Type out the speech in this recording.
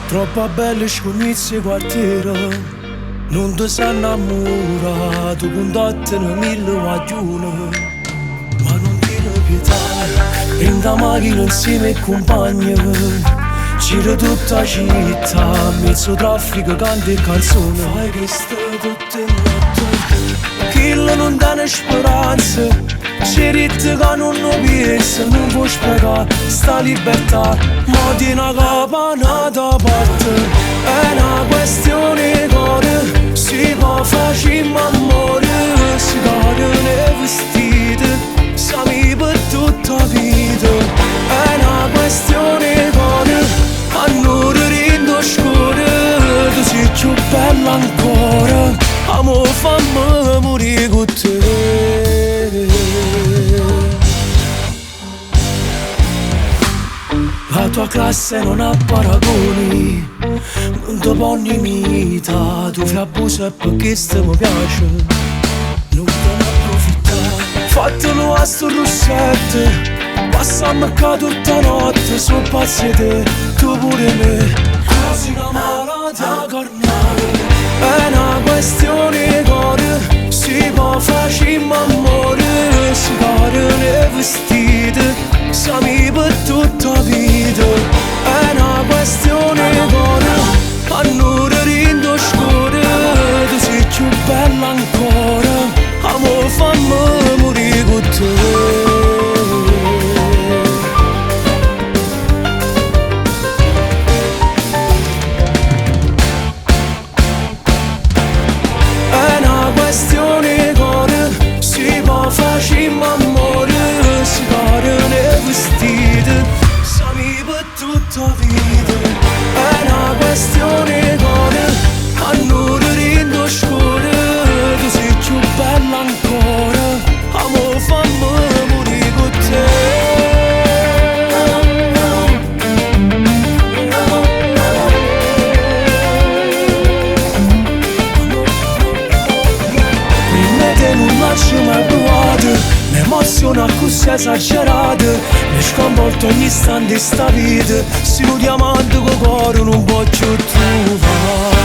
Troppo belle scommesse quartiere, non ti sei innamorato, con tutte le mille guaglione, ma non ti pietà, in da macchina insieme ai compagni, gira tutta la città, mezzo traffico, canti e canzoni, fai che stai tutte le notte, chi non dà speranza. C'è ritte che non pensa, non può spiegare sta libertà, ma di una capana da parte, è una questione d'ore, si può fare ma amore, si cade nei vestiti, siamo per tutta la vita, è una questione d'ore, a noi rindo scure, tu sei più bella ancora, amo fammi morire con te. La tua classe non ha paragoni, non ti poni imita, tu fai abuso perché sto mi piace, non te ne approfittare. Fatelo a sto rossetto, passiamo qua tutta notte, sono pazzi te, tu pure me, quasi una malattia carnale, è una questione d'ore, si può fare ma amore, si cade nei vestiti, siamo per tutta la vita, è una questione d'ore, a noi rindo scure, tu sei più bella ancora, amo fammi morire con te. È una questione d'ore, si può fare ma amore, si cade nei vestiti, siamo per tutta la vita, è una questione d'ore, a noi rindo scure, tu sei più bella ancora, amo fammi morire con te. Non lascio mai provato, mi emoziona così esagerata, mi sconvolto ogni istante sta vita, se lo diamante con cuore non può più trovare.